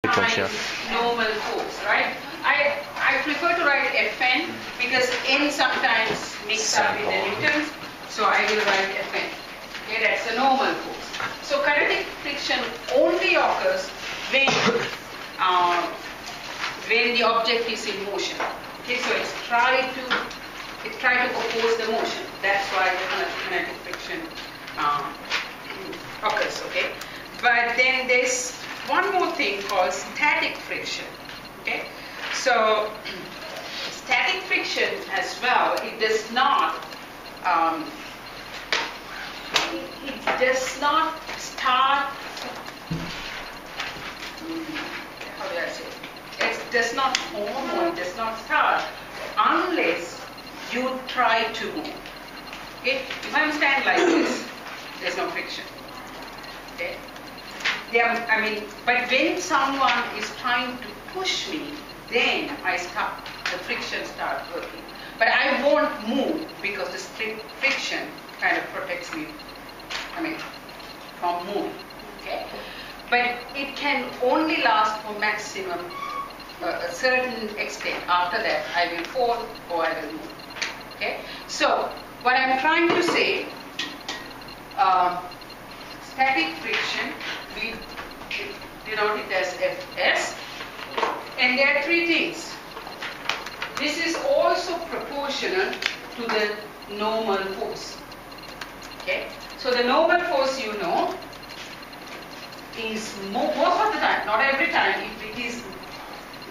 Find normal force, right? I prefer to write Fn because N sometimes mix up in the newtons, so I will write Fn. Okay, that's the normal force. So kinetic friction only occurs when the object is in motion. Okay, so it try to oppose the motion. That's why the kinetic friction occurs. Okay, but then there's one more thing called static friction. Okay, so static friction as well. It does not start. How do I say? It does not form or it does not start unless you try to move. Okay, if I stand like this, there's no friction. Okay. But when someone is trying to push me, then the friction starts working. But I won't move because the friction kind of protects me, from moving. Okay? But it can only last for maximum a certain extent. After that, I will fall or I will move. Okay? So, what I'm trying to say, static friction, we denote it as Fs, and there are three things. This is also proportional to the normal force. Okay, so the normal force, you know, is most of the time, not every time, if it is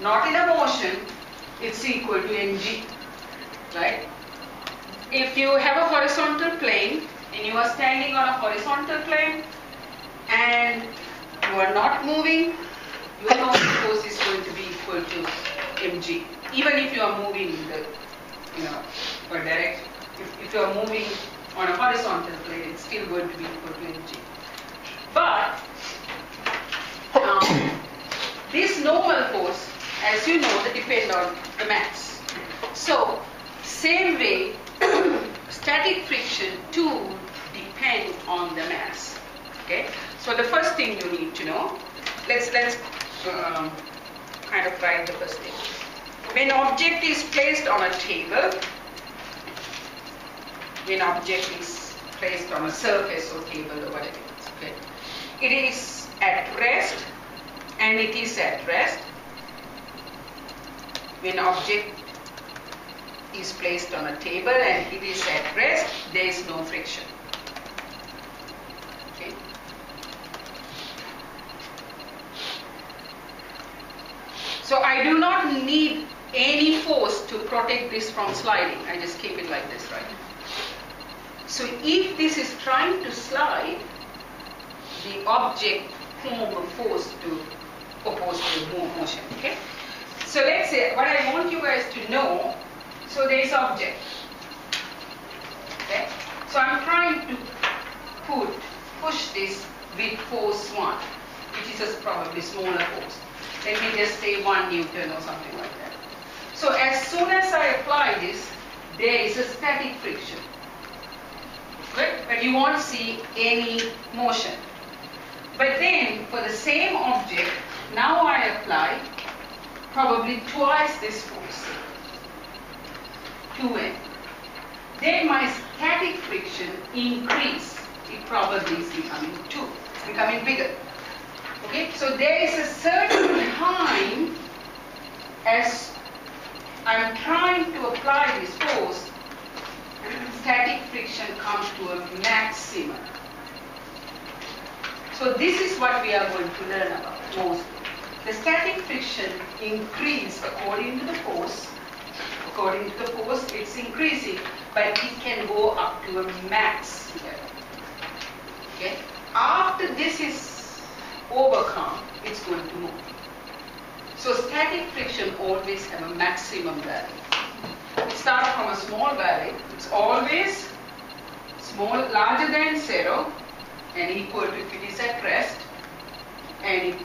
not in a motion, it's equal to mg, right? If you have a horizontal plane and you are standing on a horizontal plane and you are not moving, your normal force is going to be equal to mg. Even if you are moving in the, per direction. If you are moving on a horizontal plane, it's still going to be equal to mg. But this normal force, as you know, they depend on the mass. So, same way, static friction too depend on the mass. Okay. So the first thing you need to know, let's kind of write the first thing. When object is placed on a table, when object is placed on a surface or table or whatever, okay, it is at rest and it is at rest. When object is placed on a table and it is at rest, there is no friction. So I do not need any force to protect this from sliding. I just keep it like this, right? So if this is trying to slide, the object form a force to oppose the motion. Okay? So let's say what I want you guys to know. So there is object. Okay? So I'm trying to push this with force 1, which is probably smaller force. Let me just say 1 Newton or something like that. So as soon as I apply this, there is a static friction. Right? But you won't see any motion. But then for the same object, now I apply probably twice this force, 2N. Then my static friction increase. It probably is becoming 2. It's becoming bigger. Okay, so there is a certain time as I'm trying to apply this force, static friction comes to a maximum. So this is what we are going to learn about mostly. The static friction increase according to the force. According to the force, it's increasing, but it can go up to a max level. Okay, after this is overcome, it's going to move. So static friction always have a maximum value. It starts from a small value. It's always larger than 0 and equal to if it is at rest, and it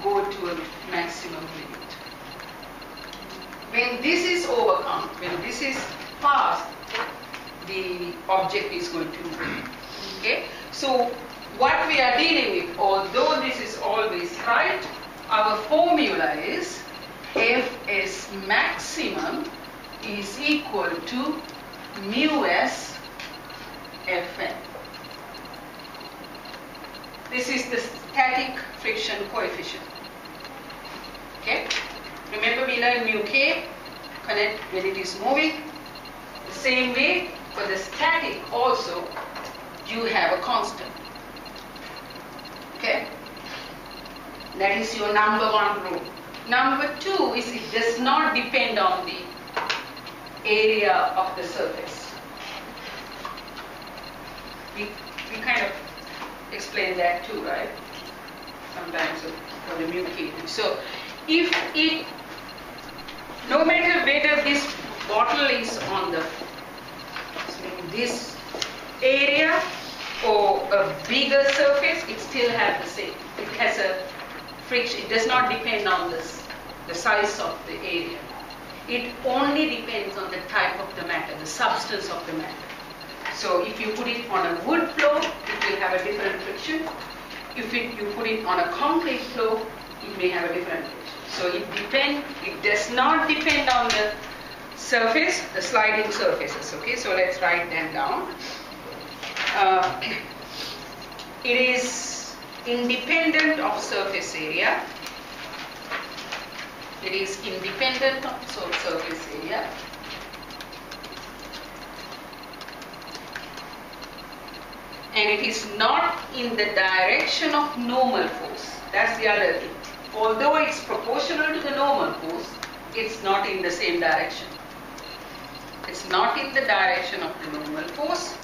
go to a maximum limit. When this is overcome, when this is passed, the object is going to move. Okay? So what we are dealing with, although this is always right, our formula is Fs maximum is equal to mu s Fn. This is the static friction coefficient. Okay? Remember we learned mu k when it is moving. The same way for the static also you have a constant. Okay? That is your number one rule. Number two is it does not depend on the area of the surface. We kind of explain that too, right? Sometimes for the mu k. So if it, no matter whether this bottle is on this area or a bigger surface, it still has the same. It has a friction. It does not depend on the size of the area. It only depends on the type of the matter, the substance of the matter. So if you put it on a wood floor, it will have a different friction. If you put it on a concrete floor, it may have a different friction. So it does not depend on the surface, the sliding surfaces. Okay, so let's write them down. It is independent of surface area. It is independent of surface area. And it is not in the direction of normal force. That's the other thing. Although it's proportional to the normal force, it's not in the same direction. It's not in the direction of the normal force.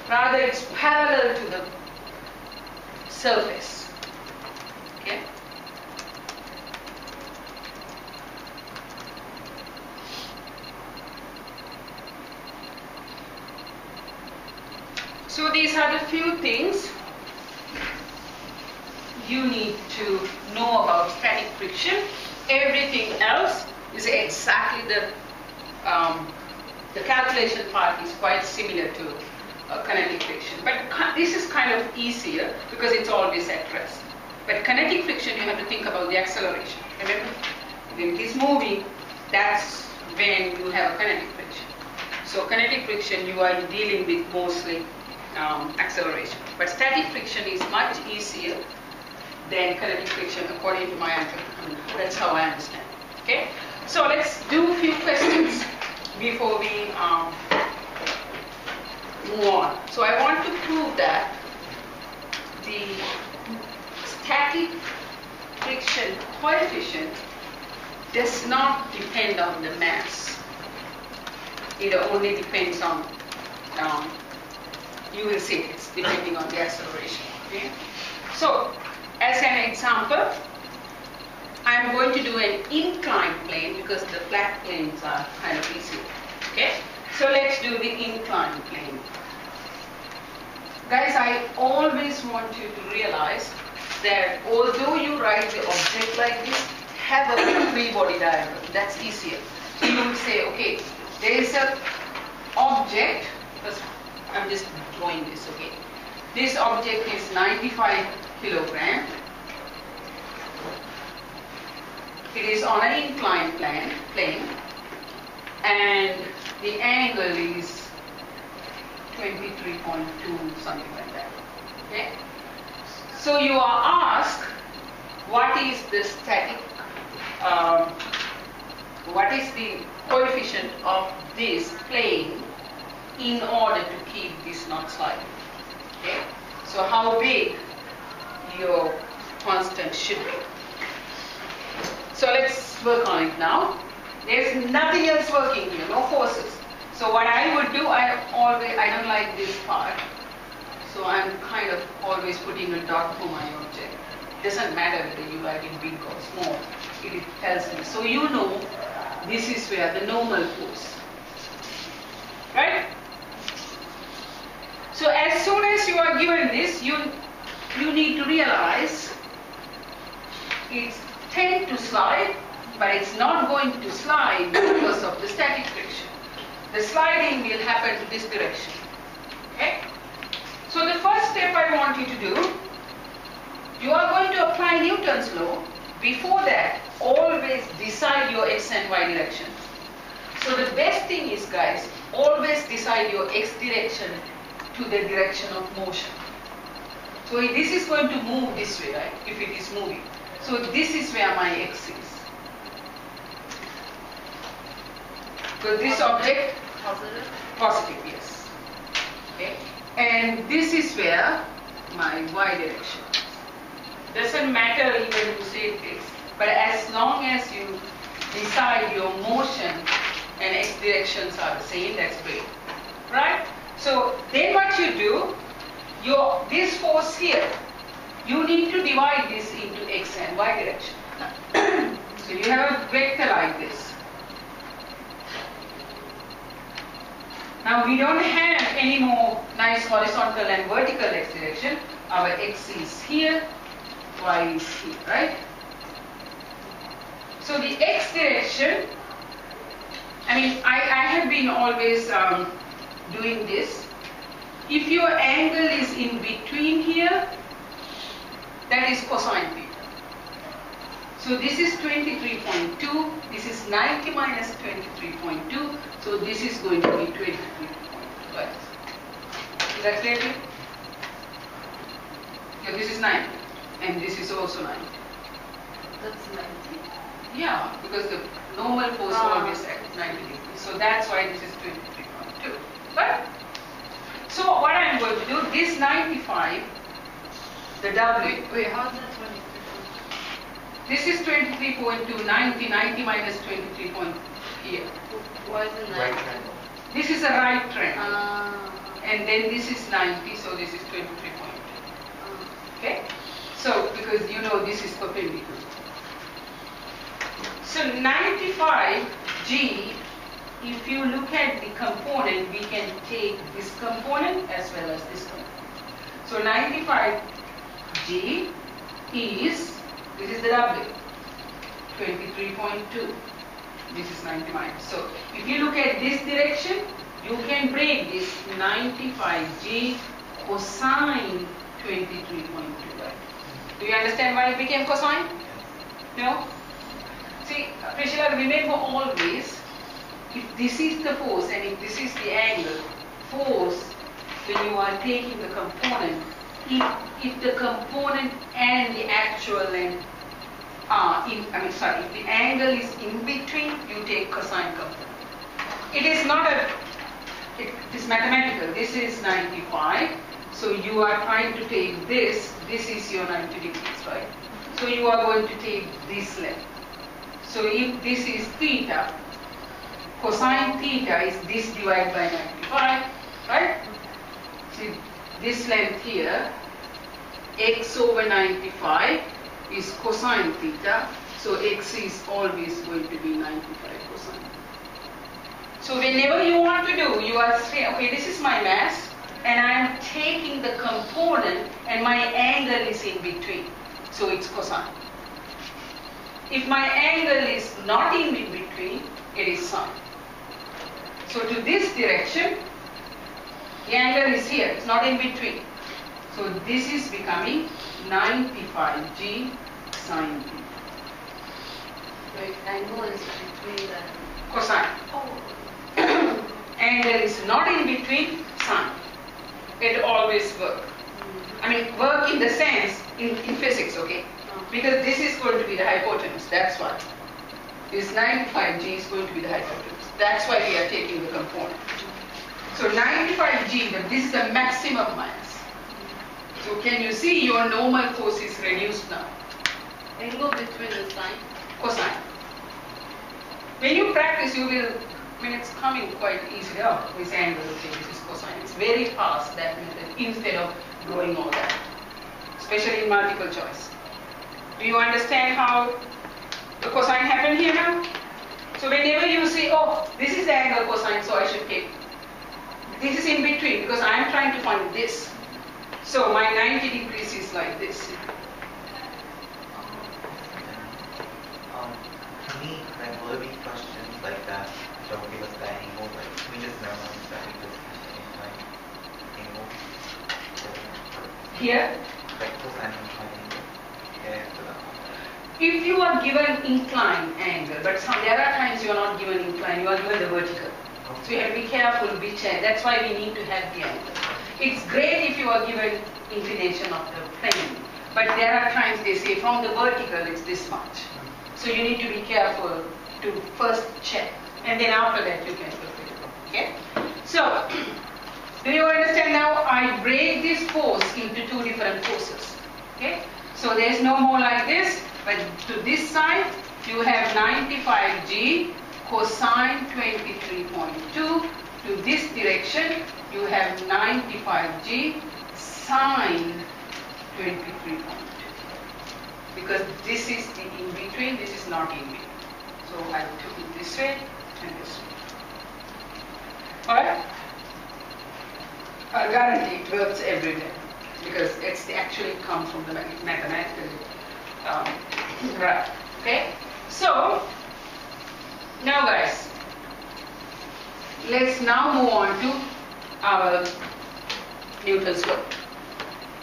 Rather, it's parallel to the surface. Okay? So these are the few things you need to know about static friction. Everything else is exactly the calculation part is quite similar to kinetic friction. But this is kind of easier because it's always at rest. But kinetic friction, you have to think about the acceleration. Remember, when it is moving, that's when you have a kinetic friction. So kinetic friction, you are dealing with mostly acceleration. But static friction is much easier than kinetic friction according to my answer. That's how I understand. Okay? So let's do a few questions before we move on. So I want to prove that the static friction coefficient does not depend on the mass. It only depends on, you will see it's depending on the acceleration. Okay? So, as an example, I'm going to do an inclined plane because the flat planes are kind of easier. Okay? So let's do the inclined plane. Guys, I always want you to realize that although you write the object like this, have a free body diagram. That's easier. So you would say, okay, there is an object. First, I'm just drawing this, okay. This object is 95 kilogram. It is on an inclined plane, and the angle is 23.2, something like that. Okay? So you are asked, what is the static, what is the coefficient of this plane in order to keep this not sliding? Okay? So how big your constant should be. So let's work on it now. There's nothing else working here, no forces. So what I would do, I don't like this part. So I'm kind of always putting a dot for my object. It doesn't matter whether you write it big or small. It tells me. So you know this is where the normal force. Right? So as soon as you are given this, you need to realize it's tend to slide, but it's not going to slide because of the static friction. the sliding will happen to this direction. Okay? So the first step I want you to do, you are going to apply Newton's law. Before that, always decide your x and y direction. So the best thing is, guys, always decide your x direction to the direction of motion. So this is going to move this way, right? If it is moving. So this is where my x is. So this object, positive, yes. Okay. And this is where my y direction is. Doesn't matter even you say this, but as long as you decide your motion and x directions are the same, that's great. Right? So then what you do, this force here, you need to divide this into x and y direction. So you have a vector like this. Now we don't have any more nice horizontal and vertical x direction. Our x is here, y is here, right? So the x direction, I mean, I have been always doing this. If your angle is in between here, that is cosine theta. So this is 23.2, this is 90 minus 23.2, so this is going to be 23.2. Right. Is that clear to you? Yeah, this is 90, and this is also 90. That's 90. Yeah, because the normal force always at 90 degrees. So that's why this is 23.2. Right? So what I'm going to do, this 95, the W. Wait, how's that 23? This is 23.2, 90 minus 23 point here. Why is it 90? Right triangle. This is a right triangle. And then this is 90, so this is 23.2. Okay? So, because you know this is perpendicular. So 95G, if you look at the component, we can take this component as well as this component. So 95G is, this is the W, 23.2. This is 90 minus. So if you look at this direction, you can break this 95G cosine 23.2. Right? Do you understand why it became cosine? No? See, Priscilla, remember always, if this is the force and if this is the angle, force, when you are taking the component, if the component and the actual length are if the angle is in between, you take cosine component. It is not it is mathematical. This is 95. So you are trying to take this is your 90 degrees, right? So you are going to take this length. So if this is theta, cosine theta is this divided by 95, right? See, this length here, x over 95 is cosine theta, so x is always going to be 95 cosine. So whenever you want to do, you are saying, okay, this is my mass, and I am taking the component, and my angle is in between, so it's cosine. If my angle is not in between, it is sine. So to this direction, the angle is here, it's not in between. So this is becoming 95G sine theta. Wait, angle is between the Cosine. Angle is not in between, sine. It always works. I mean, work in the sense, in physics, okay? Because this is going to be the hypotenuse, that's why. This 95G is going to be the hypotenuse. That's why we are taking the component. So 95G, this is the maximum mass. So can you see your normal force is reduced now? angle between the sine. Cosine. When you practice, you will, it's coming quite easily. Oh, this angle, okay, this is cosine. It's very fast, that method, instead of doing all that. Especially in multiple choice. Do you understand how the cosine happened here now? So whenever you say, oh, this is the angle cosine, so I should take. This is in between because I am trying to find this. So my 90 degrees is like this. To me, like, will there be questions like that they'll give us the angle, but we just know that we just incline angle. Here, Like cosine incline angle. Yeah, so that one. if you are given incline angle, but there are times you are not given incline, you are given the vertical. So you have to be careful which end. That's why we need to have the angle. It's great if you are given inclination of the plane, but there are times they say from the vertical it's this much. So you need to be careful to first check, and then after that you can fulfill it. Okay? So, do you understand now? I break this force into two different forces. Okay? So there is no more like this, but to this side you have 95G cosine 23.2. To this direction you have 95G sine 23.2. Because this is the in between, this is not in between. So I took it this way and this way. Alright? I guarantee it works every day because it's actually comes from the mathematical right. Okay? So now guys, let's now move on to our Newton's law.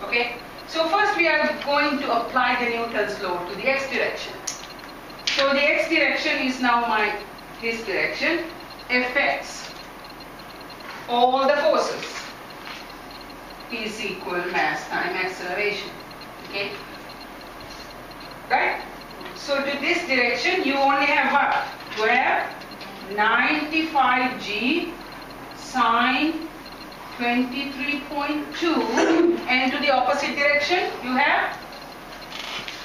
Okay? So first we are going to apply the Newton's law to the x direction. So the x direction is now this direction, Fx. All the forces is equal mass time acceleration. Okay? Right? So to this direction you only have what? You have 95G sine 23.2, and to the opposite direction you have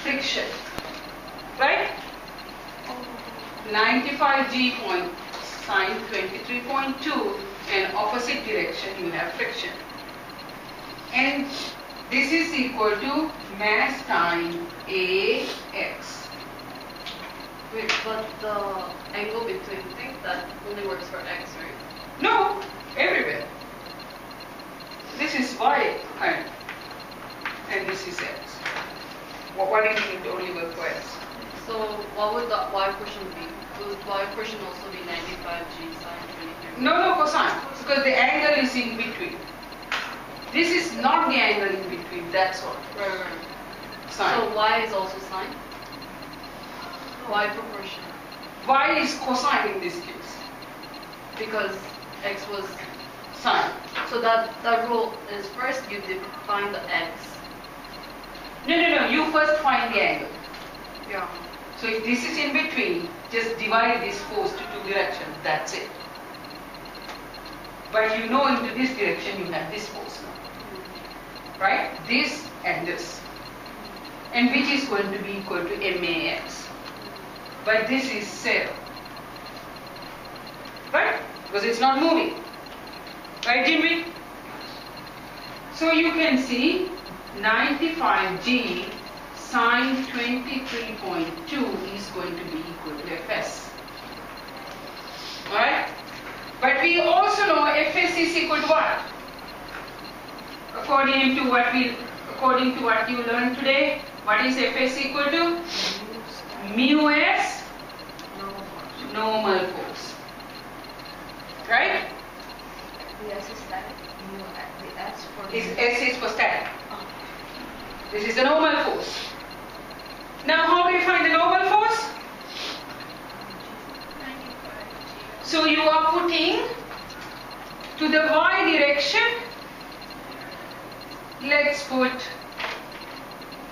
friction. Right? 95G sine 23.2, and opposite direction you have friction. And this is equal to mass time AX. Wait, but the angle between things, that only works for x, right? No, everywhere. This is y kind, and this is x. Why do you think it only works for x? So what would the y portion be? Would y portion also be 95G sine 23? No, cosine, because the angle is in between. This is not the angle in between, that's all. Right. Sine. So y is also sine? Y proportion. Y is cosine in this case. Because x was Sine. so that rule is first you define the x. No, you first find the angle. Yeah. So if this is in between, just divide this force to two directions, that's it. But you know into this direction you have this force now. Right? This and this. And which is going to be equal to MAX. But this is 0. Right? Because it's not moving. Right, Jimmy? So you can see 95G sine 23.2 is going to be equal to Fs. Alright? But we also know Fs is equal to what? According to what you learned today, what is Fs equal to? Mu s normal force. Right? The s is static. The s for S is for static. This is the normal force. Now how do you find the normal force? So you are putting to the y direction, let's put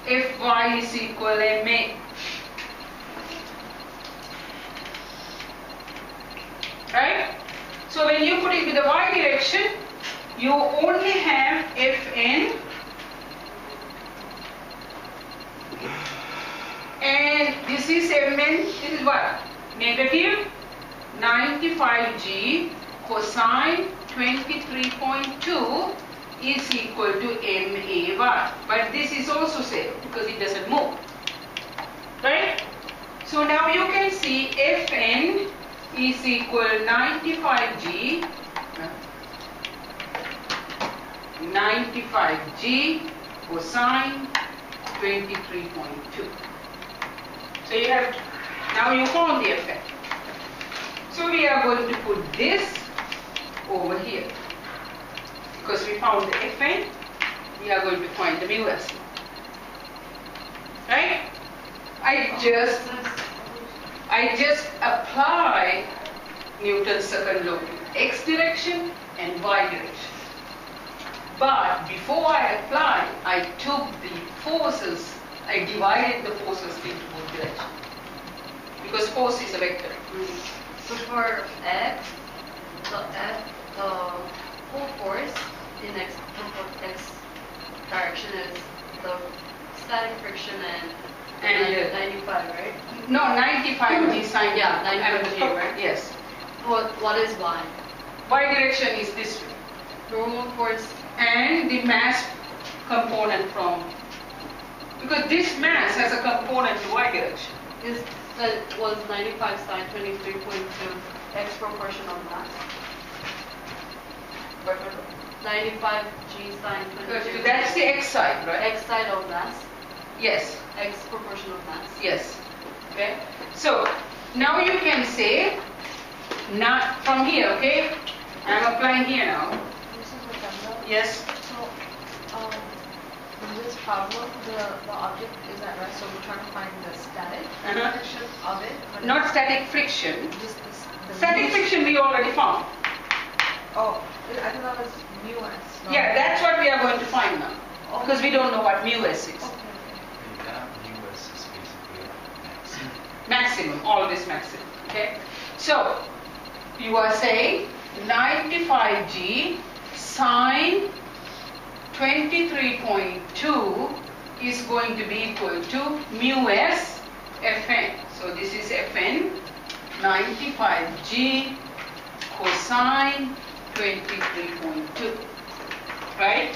Fy is equal ma. Right? So when you put it to the y direction, you only have Fn, and this is Mn, this is what? Negative 95G cosine 23.2 is equal to MA1. But this is also same because it doesn't move. Right? So now you can see Fn is equal 95G cosine 23.2. So you have, now you found the effect. So we are going to put this over here. Because we found the Fn, we are going to find the mu s. Right? I just apply Newton's second law in x direction and y direction. But before I applied, I took the forces, I divided the forces into both directions. Because force is a vector. So for F, the full force in x direction is the static friction and 95, right? No, 95 g sine. Yeah, 95 g, right? Yes. What is y? Y direction is this way. Normal force. And the mass component from, because this mass has a component to y direction. Was 95 sine 23.2 x proportional mass. 95 g sine 22. That's the x side, right? X side of mass. Yes. X proportional mass. Yes. Okay. So now you can say, not from here, okay? I'm applying here now. This is the formula. Yes. So, in this problem, the object is at rest, so we're trying to find the static friction of it. but Not static friction. Just the Static mu- friction we already found. Oh, I thought that was mu s. not- Yeah, that's what we are going to find now. Because we don't know what mu s is. Okay. That US is basically max. Maximum, always maximum. Okay. So you are saying 95g sine 23.2 is going to be equal to mu s Fn. So this is Fn, 95g cosine 23.2. Right?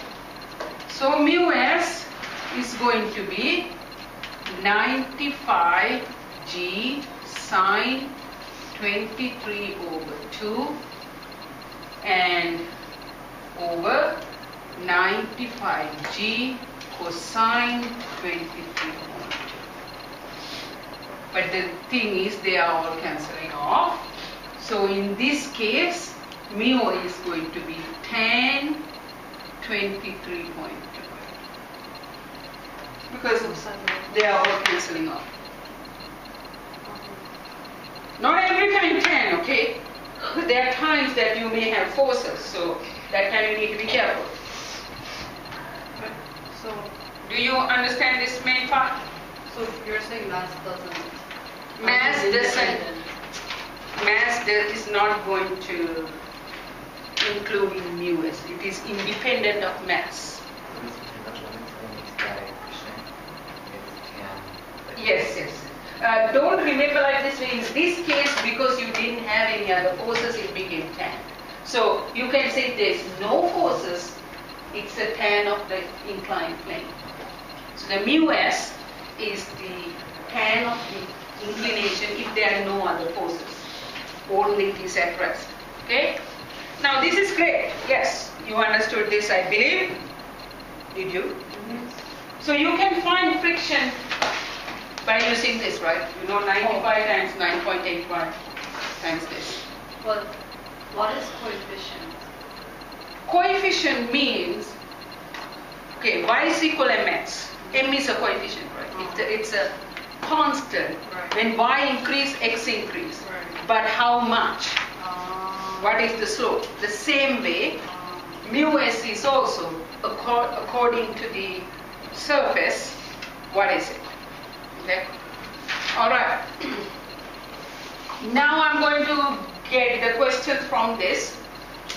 So mu s is going to be 95g sine 23/2 and over 95g cosine 23.2. But the thing is, they are all cancelling off. So in this case, mu is going to be tan 23.2. Because they are all cancelling off. Not every time 10, okay? There are times that you may have forces, so that time you need to be careful. So, Do you understand this main part? so you're saying mass doesn't. Mass is doesn't, independent. mass is not going to include in mu s. It is independent of mass. Basically, the limit only static friction is tan. Yes, yes. Don't remember like this way. In this case, because you didn't have any other forces, it became tan. So you can say there's no forces, it's a tan of the inclined plane. So the mu s is the tan of the inclination if there are no other forces. Only it is at rest. Okay? Now this is great. Yes, you understood this, I believe. Did you? So you can find friction by using this, right? You know, 95 times 9.81 times this. But what is coefficient? Coefficient means, okay, y is equal mx. M is a coefficient, right? It's a constant. Right. When y increase, x increase. Right. But how much? What is the slope? The same way, mu s is also according to the surface. What is it? Okay. All right. Now I'm going to get the questions from this,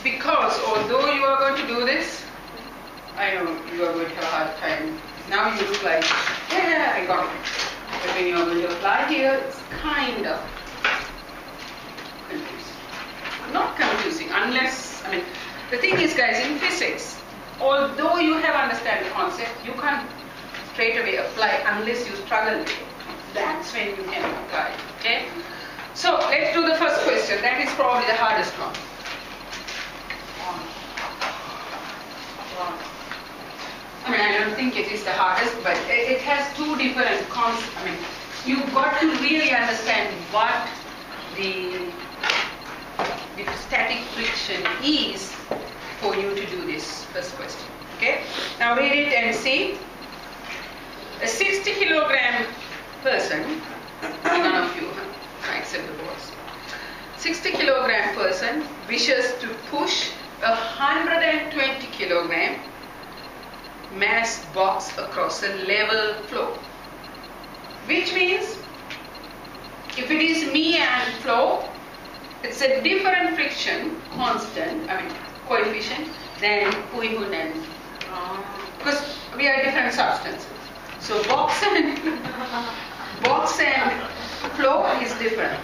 because although you are going to do this, I know you are going to have a hard time. Now you look like, yeah, I got it. But when you are going to apply here, it's kind of confusing. Not confusing, unless, I mean, the thing is, guys, in physics, although you have understand the concept, you can't straight away apply unless you struggle with it. That's when you can apply it, okay? So let's do the first question. That is probably the hardest one. I mean, I don't think it is the hardest, but it has two different concepts. I mean, you've got to really understand what the the static friction is for you to do this first question. Okay? Now read it and see. A 60 kilogram person, none of you, except the boys. 60 kilogram person wishes to push a 120 kilogram mass box across a level floor. Which means, if it is me and flow, it's a different friction constant, coefficient than Puihun and because we are different substances. So box and flow is different.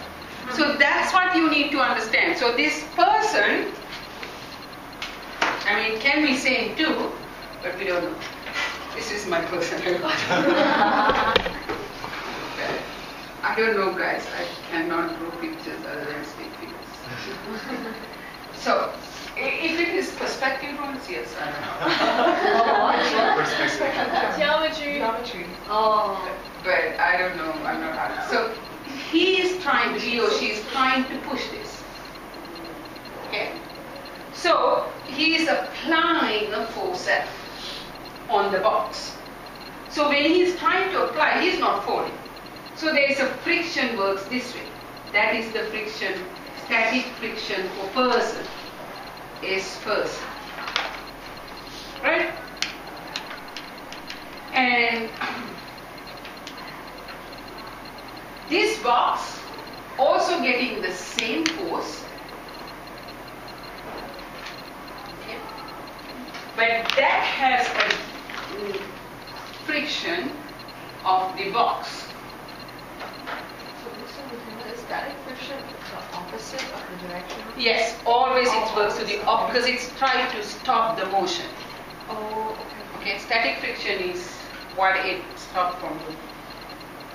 So that's what you need to understand. So this person, it can be same too, but we don't know. This is my personal. I don't know, guys. I cannot draw pictures other than stick figures. So, if it is perspective rules, yes, I don't know. Geometry. Oh. But I don't know. I'm not honest. So, he or she is trying to push this. Okay. So, he is applying a force F on the box. So, when he is trying to apply, he is not falling. So there is a friction works this way. That is the friction, static friction for person is person. Right? And this box also getting the same force. Okay. But that has a friction of the box. Static friction is the opposite of the direction? Yes, always it works to the opposite because it's trying to stop the motion. Oh, okay. Okay, static friction is what it stops from doing.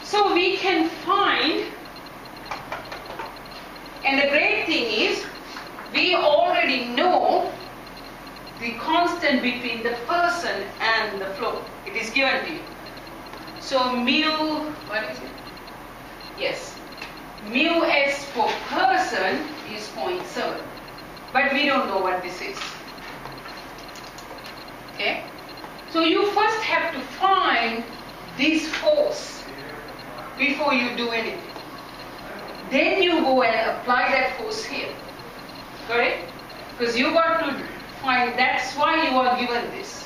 So we can find, and the great thing is, we already know the constant between the person and the flow. It is given to you. So mu, what is it? Yes. Mu s for person is 0.7, but we don't know what this is. Okay? So you first have to find this force before you do anything. Then you go and apply that force here. Correct? Because you got to find, that's why you are given this,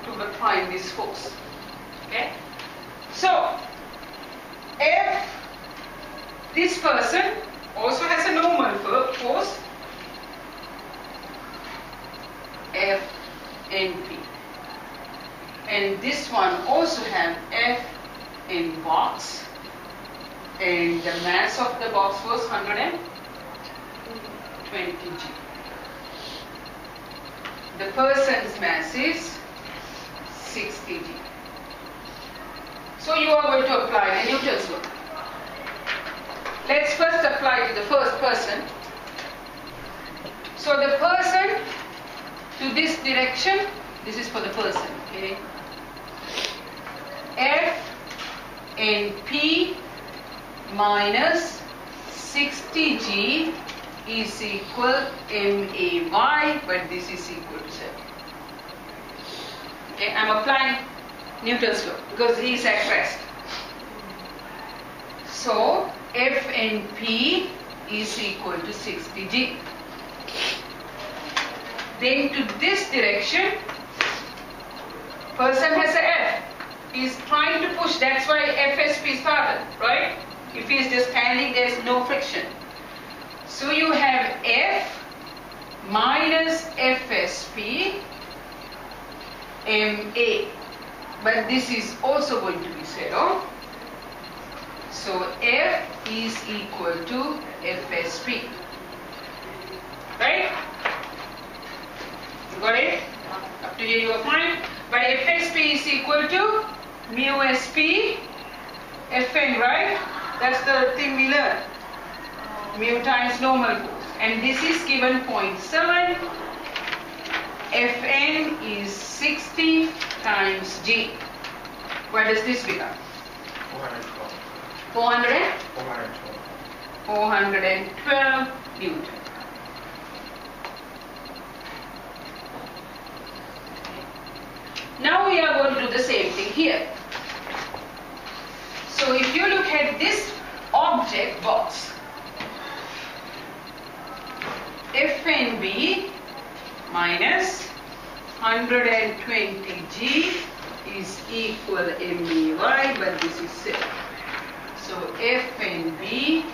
to find this force. Okay? So, if this person also has a normal force, F and P. And this one also have F in box, and the mass of the box was 120 G. The person's mass is 60 G. So you are going to apply the Newton's law. Let's first apply to the first person. So the person to this direction, this is for the person, okay? F and P minus 60G is equal MAY, but this is equal to 7. Okay, I'm applying Newton's law because he is at rest. So F and P is equal to 60G. Then to this direction, person has a F. He is trying to push, that's why FSP started, right? If he is just standing, there is no friction. So you have F minus FSP MA. But this is also going to be zero. So F is equal to FSP. Right? You got it? Up to here you are fine. But FSP is equal to mu SP Fn, right? That's the thing we learned. Mu times normal force. And this is given 0.7. Fn is 60 times G. What does this become? 412. 400? 412. 412 Newton. Now we are going to do the same thing here. So if you look at this object box, FNB minus 120G is equal MAY, but this is set. So FNB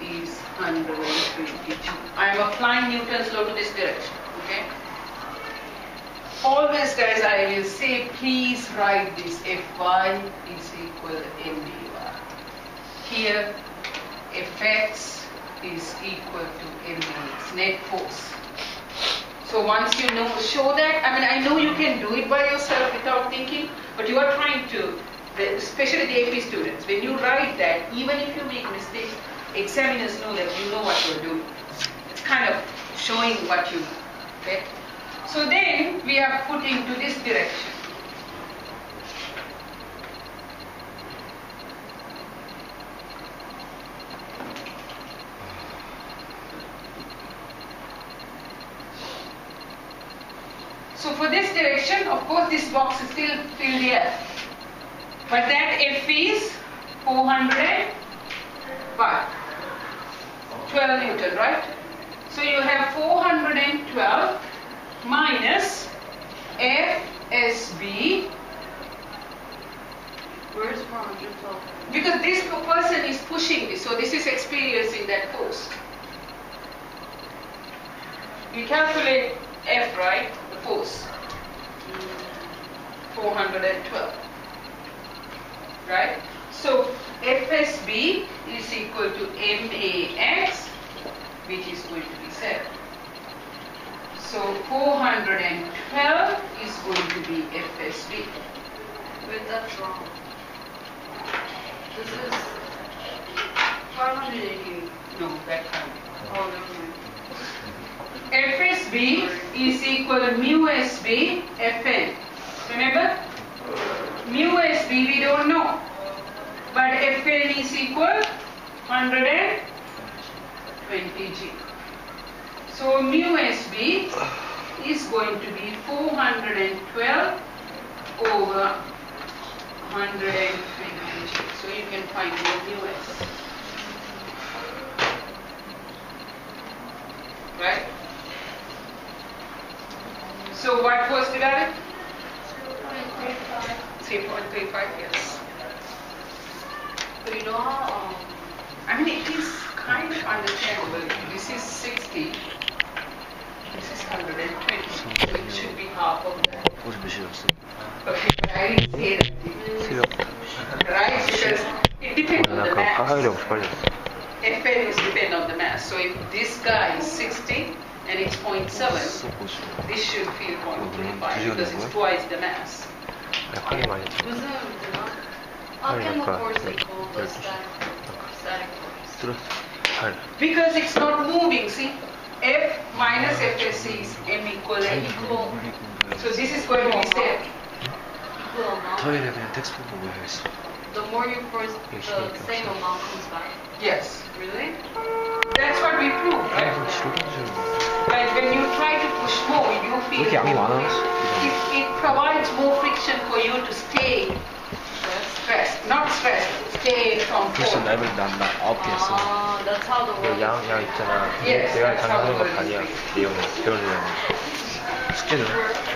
is 120G. I am applying Newton's law to this direction, okay? Always, guys, I will say, please write this Fy is equal MAY. Here, Fx is equal to MAX, net force. So once you know, show that, I mean, I know you can do it by yourself without thinking, but you are trying to, especially the AP students, when you write that, even if you make mistakes, examiners know that you know what you're doing. It's kind of showing what you know, okay? So then we are put into this direction. So for this direction, of course, this box is still filled here. But that F is 12 Newton, right? So you have 412 minus FSB. Where is 412? Because this person is pushing this, so this is experiencing that force. We calculate F, right? The force. 412. Right? So FSB is equal to MAX, which is going to be 7. So 412 is going to be FSB. Wait, that's wrong. This is 588. No, that can't be. Oh, never mind. FSB is equal to mu SB Fn. Remember? Mu SB we don't know. But Fn is equal 120G. So mu SB is going to be 412 over 120G. So you can find the mu S. Right? So what was divided? 3.35, yes. So you know how, I mean, it is kind of understandable. This is 60. This is 120. So it should be half of that. Okay, but I didn't say that. Right? Because it depends on the mass. Fn is depend on the mass. So if this guy is 60 and it's 0.7, this should feel 0.35 because it's twice the mass. wasn't, how can the force equal the static force? Because it's not moving, see? F minus Fsc is m equal n. Equal, So this is going to be safe. equal amount. 토요일에 그냥 텍스트 보고 해야겠어. The more you force, the same amount comes back. Yes. Really? That's what we proved, right? Like when you try to push more, you feel 이렇게 양이 많아? it provides more friction for you to stay stressed. Not stressed, stay from 벌써 fall. 랩을 나 9개 했어. Ah, that's how the world 양 있잖아. Yes, 내가 that's how 강조하는 거 the world 아니야. is. 내용을 배우려면. 숙제는?